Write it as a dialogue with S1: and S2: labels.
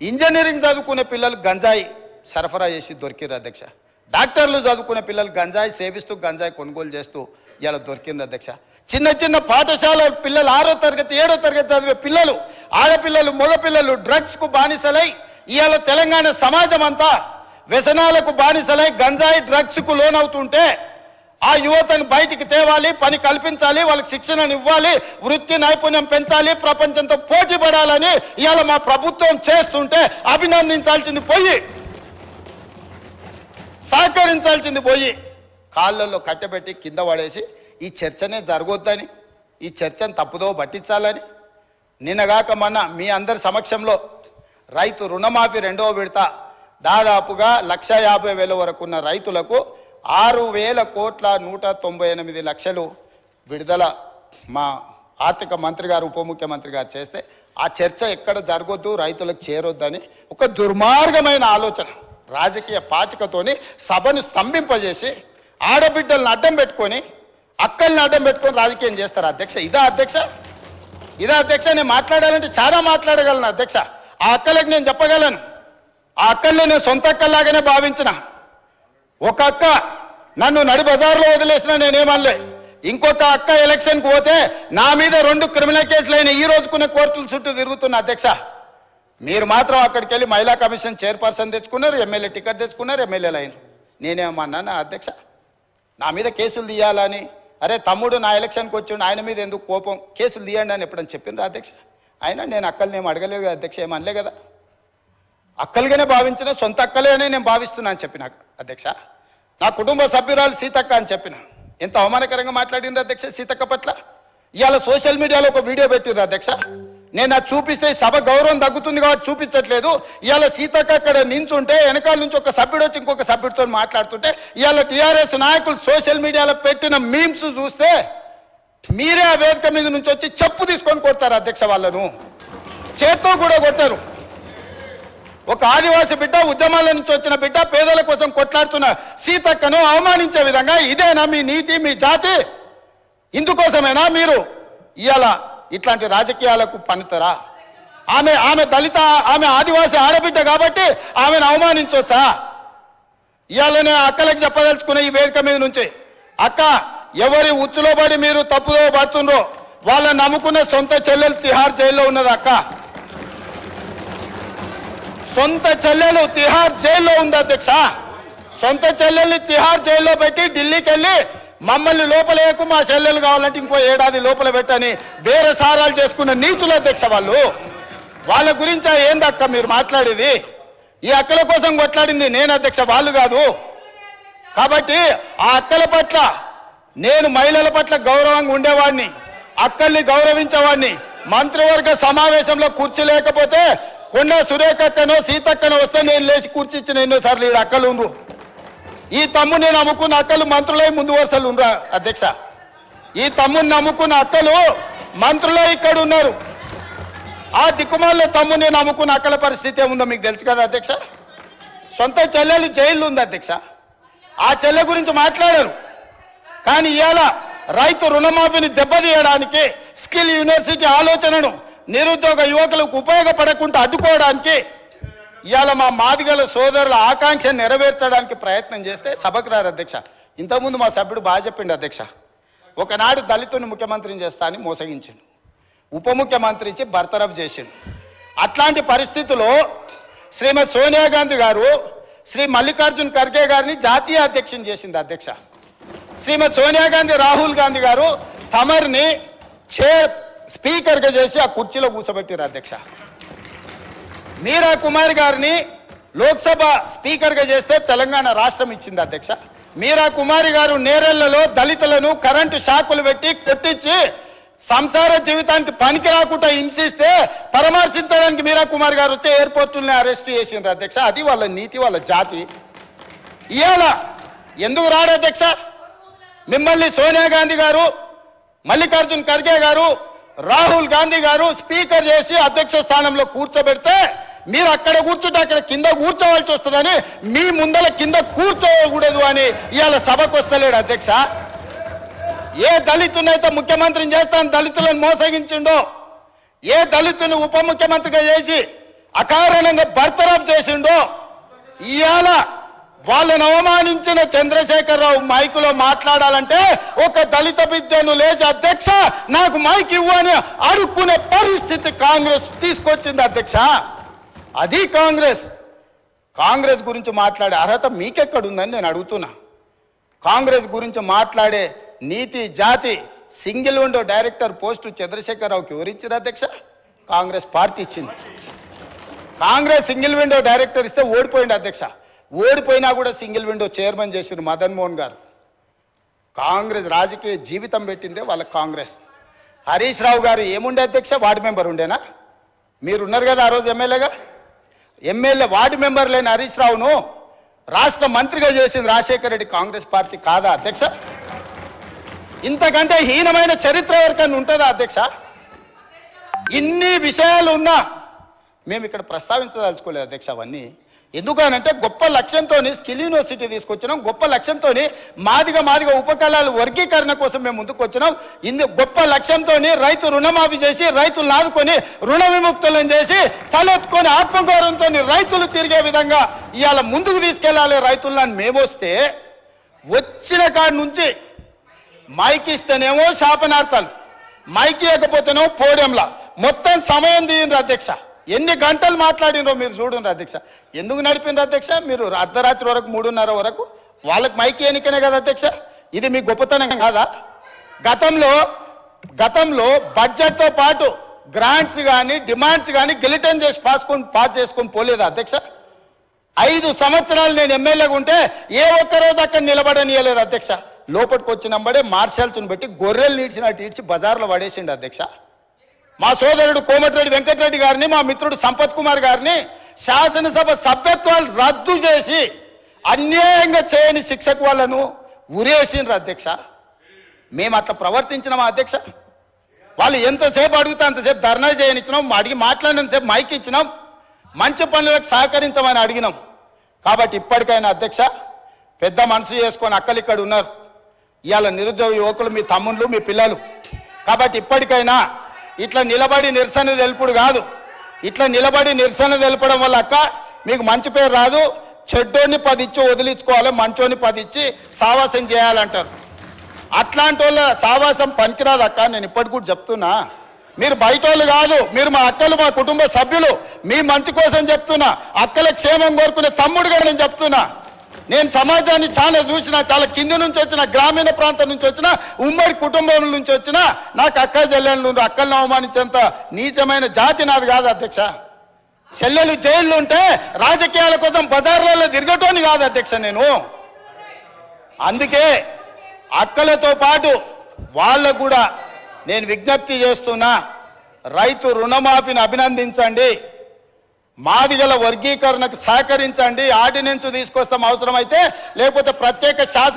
S1: Engineering చదువుకునే పిల్లలు గంజాయి సరఫరా చేసి దొరికిర్రు అధ్యక్ష. డాక్టర్లు చదువుకునే పిల్లలు గంజాయి సేవిస్తూ గంజాయి కొనుగోలు చేస్తూ ఇలా దొరికింది అధ్యక్ష. చిన్న చిన్న పాఠశాల పిల్లలు 6వ తరగతి 7వ తరగతి చదివే పిల్లలు, ఆడపిల్లలు, మగపిల్లలు డ్రగ్స్కు బానిసలై ఇవాళ తెలంగాణ సమాజం అంతా వ్యసనాలకు బానిసలై గంజాయి డ్రగ్స్కు లోనవుతుంటే ఆ యువతను బయటికి తేవాలి, పని కల్పించాలి, వాళ్ళకి శిక్షణను ఇవ్వాలి, వృత్తి నైపుణ్యం పెంచాలి, ప్రపంచంతో పోటీ పడాలని ఇవాళ మా ప్రభుత్వం చేస్తుంటే అభినందించాల్సింది పోయి, సహకరించాల్సింది పోయి కాళ్ళల్లో కట్టబెట్టి కింద పడేసి ఈ చర్చనే జరగొద్దని, ఈ చర్చను తప్పుదో పట్టించాలని నిన్నగాక మొన్న మీ అందరి సమక్షంలో రైతు రుణమాఫీ 2వ విడత దాదాపుగా 1,50,000 వరకు ఉన్న రైతులకు 6,198,00,000 విడుదల మా ఆర్థిక మంత్రి గారు ఉప ముఖ్యమంత్రి గారు చేస్తే ఆ చర్చ ఎక్కడ జరగొద్దు, రైతులకు చేరొద్దని ఒక దుర్మార్గమైన ఆలోచన రాజకీయ పాచికతోని సభను స్తంభింపజేసి ఆడబిడ్డలను అడ్డం పెట్టుకొని అక్కల్ని అడ్డం పెట్టుకొని రాజకీయం చేస్తారు అధ్యక్ష. ఇదా అధ్యక్ష? ఇదా అధ్యక్ష? నేను మాట్లాడాలంటే చాలా మాట్లాడగలను అధ్యక్ష. ఆ అక్కలకు నేను చెప్పగలను, ఆ అక్కల్ని నేను సొంత అక్కల్లాగానే భావించిన. ఒక అక్క నన్ను నడి బజార్లో వదిలేసిన నేనేమనలే, ఇంకొక అక్క ఎలక్షన్కి పోతే నా మీద 2 క్రిమినల్ కేసులైన ఈ రోజుకున్న కోర్టుల చుట్టూ తిరుగుతున్న అధ్యక్ష. మీరు మాత్రం అక్కడికి వెళ్ళి మహిళా కమిషన్ చైర్పర్సన్ తెచ్చుకున్నారు, ఎమ్మెల్యే టికెట్ తెచ్చుకున్నారు, ఎమ్మెల్యేలు అయినారు. నేనేమన్నానా అధ్యక్ష? నా మీద కేసులు తీయాలని, అరే తమ్ముడు నా ఎలక్షన్కి వచ్చిండు ఆయన మీద ఎందుకు కోపం, కేసులు తీయండి అని ఎప్పుడని చెప్పిండ్రు అధ్యక్ష? అయినా నేను అక్కల్ని ఏం అడగలేదు కదా అధ్యక్ష, ఏమనలే కదా. అక్కలుగానే భావించిన, సొంత అక్కలే అని నేను భావిస్తున్నా అని చెప్పిన అధ్యక్ష. నా కుటుంబ సభ్యురాలు సీతక్క అని చెప్పిన. ఎంత అవమానకరంగా మాట్లాడిండ్రు అధ్యక్ష సీతక్క పట్ల. ఇవాళ సోషల్ మీడియాలో ఒక వీడియో పెట్టిర్రు అధ్యక్ష. నేను అది చూపిస్తే సభ గౌరవం తగ్గుతుంది కాబట్టి చూపించట్లేదు. ఇవాళ సీతక్క అక్కడ నించుంటే వెనకాల నుంచి ఒక సభ్యుడు వచ్చి ఇంకొక సభ్యుడితో మాట్లాడుతుంటే ఇవాళ టీఆర్ఎస్ నాయకులు సోషల్ మీడియాలో పెట్టిన మీమ్స్ చూస్తే మీరే ఆ వేదిక మీద నుంచి వచ్చి చెప్పు తీసుకొని కొడతారు అధ్యక్ష. వాళ్ళను చేత్తో కూడా కొట్టారు. ఒక ఆదివాసి బిడ్డ, ఉద్యమాల నుంచి వచ్చిన బిడ్డ, పేదల కోసం కొట్లాడుతున్న సీతక్కను అవమానించే విధంగా ఇదేనా మీ నీతి, మీ జాతి? ఇందుకోసమేనా మీరు ఇవాళ ఇట్లాంటి రాజకీయాలకు పన్నుతారా? ఆమె దళిత, ఆమె ఆదివాసి ఆడబిడ్డ కాబట్టి ఆమెను అవమానించవచ్చా? ఇవాళనే అక్కలకు చెప్పదలుచుకున్న ఈ వేదిక మీద నుంచి, అక్క ఎవరి ఉచ్చులో పడి మీరు తప్పుదో పడుతుండ్రో వాళ్ళని నమ్ముకున్న సొంత చెల్లెలు తిహార్ జైల్లో ఉన్నది అక్క. సొంత చెల్లెలు తిహార్ జైల్లో ఉంది అధ్యక్ష. సొంత చెల్లెల్ని తిహార్ జైల్లో పెట్టి ఢిల్లీకి వెళ్ళి మమ్మల్ని లోపలేకు, మా చెల్లెలు కావాలంటే ఇంకో 1 ఏడాది లోపల పెట్టని వేరే సారాలు చేసుకున్న నీచులు అధ్యక్ష వాళ్ళు. వాళ్ళ గురించి ఏందక్క మీరు మాట్లాడేది? ఈ అక్కల కోసం కొట్లాడింది నేను అధ్యక్ష, వాళ్ళు కాదు. కాబట్టి ఆ అక్కల పట్ల నేను మహిళల పట్ల గౌరవంగా ఉండేవాడిని, అక్కల్ని గౌరవించేవాడిని. మంత్రివర్గ సమావేశంలో కుర్చీ లేకపోతే కొండ సురేఖక్కనో సీతక్కనో వస్తే నేను లేచి కూర్చిచ్చిన ఎన్నోసార్లు ఈ అక్కలు ఉండ్రు. ఈ తమ్ముడు నేను నమ్ముకున్న అక్కలు మంత్రులై ముందు వరుసలు ఉండరా అధ్యక్ష. ఈ తమ్ముడిని నమ్ముకున్న అక్కలు మంత్రులై ఇక్కడ ఉన్నారు. ఆ దిక్కుమాల తమ్ముడు నేను నమ్ముకున్న అక్కల పరిస్థితి ఏముందో మీకు తెలుసు కదా అధ్యక్ష. సొంత చెల్లెలు జైల్లో ఉంది అధ్యక్ష. ఆ చెల్లె గురించి మాట్లాడారు. కానీ ఇవాళ రైతు రుణమాఫీని దెబ్బతీయడానికి, స్కిల్ యూనివర్సిటీ ఆలోచనను నిరుద్యోగ యువకులకు ఉపయోగపడకుండా అడ్డుకోవడానికి ఇవాళ మా మాదిగల సోదరుల ఆకాంక్ష నెరవేర్చడానికి ప్రయత్నం చేస్తే సభకు రారు అధ్యక్ష. ఇంతకుముందు మా సభ్యుడు బాగా చెప్పిండు అధ్యక్ష. ఒకనాడు దళితుని ముఖ్యమంత్రిని చేస్తా అని మోసగించిండు, ఉప ముఖ్యమంత్రి ఇచ్చి బర్తరఫ్ చేసిండు. అట్లాంటి పరిస్థితుల్లో శ్రీమతి సోనియా గాంధీ గారు శ్రీ మల్లికార్జున్ ఖర్గే గారిని జాతీయ అధ్యక్షుని చేసింది అధ్యక్ష. శ్రీమతి సోనియా గాంధీ రాహుల్ గాంధీ గారు తమర్ని స్పీకర్గా చేసి ఆ కుర్చీలో కూర్చోబెట్టారు అధ్యక్ష. మీరా కుమార్ గారిని లోక్సభ స్పీకర్గా చేస్తే తెలంగాణ రాష్ట్రం ఇచ్చింది అధ్యక్ష. మీరా కుమారి గారు నేరెళ్లలో దళితులను కరెంటు షాకులు పెట్టి కొట్టించి సంసార జీవితానికి పనికి రాకుండా హింసిస్తే పరామర్శించడానికి మీరా కుమార్ గారు వస్తే ఎయిర్పోర్టుల్ని అరెస్ట్ చేసిండ్రు అధ్యక్ష. అది వాళ్ళ నీతి, వాళ్ళ జాతి. ఇవాళ ఎందుకు రాడు అధ్యక్ష? మిమ్మల్ని సోనియా గాంధీ గారు, మల్లికార్జున్ ఖర్గే గారు, రాహుల్ గాంధీ గారు స్పీకర్ చేసి అధ్యక్ష స్థానంలో కూర్చోబెడితే మీరు అక్కడ కూర్చుంటే అక్కడ కింద కూర్చోవలసి వస్తుందని మీ ముందల కింద కూర్చోకూడదు అని ఇవాళ సభకు వస్తలేడు అధ్యక్ష. ఏ దళితునైతే ముఖ్యమంత్రిని చేస్తాను దళితులను మోసగించిండో, ఏ దళితుని ఉప ముఖ్యమంత్రిగా చేసి అకారణంగా బర్తరఫ్ చేసిండో, ఇవాళ వాళ్ళని అవమానించిన చంద్రశేఖరరావు మైకులో మాట్లాడాలంటే ఒక దళిత బిడ్డను లేచి అధ్యక్ష నాకు మైక్ ఇవ్వు అని అడుక్కునే పరిస్థితి కాంగ్రెస్ తీసుకొచ్చింది అధ్యక్ష. అది కాంగ్రెస్ గురించి మాట్లాడే అర్హత మీకెక్కడుందని నేను అడుగుతున్నా. కాంగ్రెస్ గురించి మాట్లాడే నీతి జాతి సింగిల్ విండో డైరెక్టర్ పోస్టు చంద్రశేఖరరావుకి ఎవరిచ్చారు అధ్యక్ష? కాంగ్రెస్ పార్టీ ఇచ్చింది. కాంగ్రెస్ సింగిల్ విండో డైరెక్టర్ ఇస్తే ఓడిపోయింది అధ్యక్ష. ఓడిపోయినా కూడా సింగిల్ విండో చైర్మన్ చేసిన మదన్ మోహన్ గారు. కాంగ్రెస్ రాజకీయ జీవితం పెట్టిందే వాళ్ళ కాంగ్రెస్. హరీష్ రావు గారు ఏముండే అధ్యక్ష? వార్డు మెంబర్ ఉండేనా? మీరున్నారు కదా ఆ రోజు ఎమ్మెల్యేగా. ఎమ్మెల్యే వార్డు మెంబర్ లేని హరీష్ రావును రాష్ట్ర మంత్రిగా చేసింది రాజశేఖర రెడ్డి కాంగ్రెస్ పార్టీ కాదా అధ్యక్ష? ఇంతకంటే హీనమైన చరిత్ర ఎవరికైనా ఉంటుందా అధ్యక్ష? ఇన్ని విషయాలు ఉన్నా మేము ఇక్కడ ప్రస్తావించదలుచుకోలేదు అధ్యక్ష. అవన్నీ ఎందుకనంటే గొప్ప లక్ష్యంతో స్కిల్ యూనివర్సిటీ తీసుకొచ్చినాం. గొప్ప లక్ష్యంతో మాదిగ ఉపకళాలు వర్గీకరణ కోసం మేము ముందుకు వచ్చినాం. గొప్ప లక్ష్యంతో రైతు రుణమాఫీ చేసి రైతులను ఆదుకొని రుణ విముక్తులను చేసి తలెత్తుకొని ఆత్మగౌరవంతో రైతులు తిరిగే విధంగా ఇవాళ ముందుకు తీసుకెళ్లాలి రైతులను మేము వస్తే, వచ్చిన కాడి నుంచి మైక్ ఇస్తేనేమో శాపనార్థాలు, మైక్ ఇవ్వకపోతేనేమో పోడియంలా మొత్తం సమయం తీయండి అధ్యక్ష. ఎన్ని గంటలు మాట్లాడినో మీరు చూడండి అధ్యక్ష. ఎందుకు నడిపినారు అధ్యక్ష? మీరు అర్ధరాత్రి వరకు 3:30 వరకు వాళ్ళకి మైక్ ఎన్నికనే కదా అధ్యక్ష. ఇది మీ గొప్పతనం కాదా? గతంలో బడ్జెట్తో పాటు గ్రాంట్స్ కానీ డిమాండ్స్ కానీ గిలిటన్ చేసి పాస్ చేసుకొని పోలేదా అధ్యక్ష? 5 సంవత్సరాలు నేను ఎమ్మెల్యేగా ఉంటే ఏ ఒక్కరోజు అక్కడ నిలబడనియలేదు అధ్యక్ష. లోపలికి వచ్చినప్పుడే మార్షల్స్ని పెట్టి గొర్రెలు నీడ్చినట్టు ఈడ్చి బజార్లో పడేసిండు అధ్యక్ష. మా సోదరుడు కోమటిరెడ్డి వెంకటరెడ్డి గారిని, మా మిత్రుడు సంపత్ కుమార్ గారిని శాసనసభ సభ్యత్వాలు రద్దు చేసి అన్యాయంగా చేయని శిక్షకు వాళ్ళను ఉరేసిండ్రు అధ్యక్ష. మేము అట్లా ప్రవర్తించినామా అధ్యక్ష? వాళ్ళు ఎంతసేపు అడిగితే అంతసేపు ధర్నా చేయనిచ్చినాం, అడిగి మాట్లాడినంతసేపు మైక్ ఇచ్చినాం, మంచి పనులకు సహకరించమని అడిగినాం. కాబట్టి ఇప్పటికైనా అధ్యక్ష పెద్ద మనసు చేసుకొని అక్కలు ఇక్కడ ఉన్నారు. ఇవాళ నిరుద్యోగ యువకులు మీ తమ్ముళ్ళు మీ పిల్లలు. కాబట్టి ఇప్పటికైనా ఇట్లా నిలబడి నిరసన తెలుపుడు కాదు. ఇట్లా నిలబడి నిరసన తెలపడం వల్ల అక్క మీకు మంచి పేరు రాదు. చెడ్డోని 10 ఇచ్చి వదిలించుకోవాలి, మంచోని 10 ఇచ్చి సావాసం చేయాలంటారు. అట్లాంటి వాళ్ళ సావాసం పనికిరాదు అక్క. నేను ఇప్పటికి కూడా చెప్తున్నా, మీరు బయట వాళ్ళు కాదు, మీరు మా అక్కలు, మా కుటుంబ సభ్యులు. మీ మంచి కోసం చెప్తున్నా, అక్కల క్షేమం కోరుకునే తమ్ముడుగా నేను చెప్తున్నా. నేను సమాజాన్ని చాలా చూసిన, చాలా కింది నుంచి వచ్చిన, గ్రామీణ ప్రాంతం నుంచి వచ్చిన, ఉమ్మడి కుటుంబం నుంచి వచ్చిన, నాకు అక్క చెల్లెళ్ళు అక్కలను అవమానించేంత నీచమైన జాతి నాది కాదు అధ్యక్ష. చెల్లెలు జైళ్ళు ఉంటే రాజకీయాల కోసం బజార్లలో తిరగటోని కాదు అధ్యక్ష నేను. అందుకే అక్కలతో పాటు వాళ్ళకు కూడా నేను విజ్ఞప్తి చేస్తున్నా, రైతు రుణమాఫీని అభినందించండి, మాదిగల వర్గీకరణకు సహకరించండి, ఆర్డినెన్స్ తీసుకొస్తాం అవసరమైతే, లేకపోతే ప్రత్యేక శాసన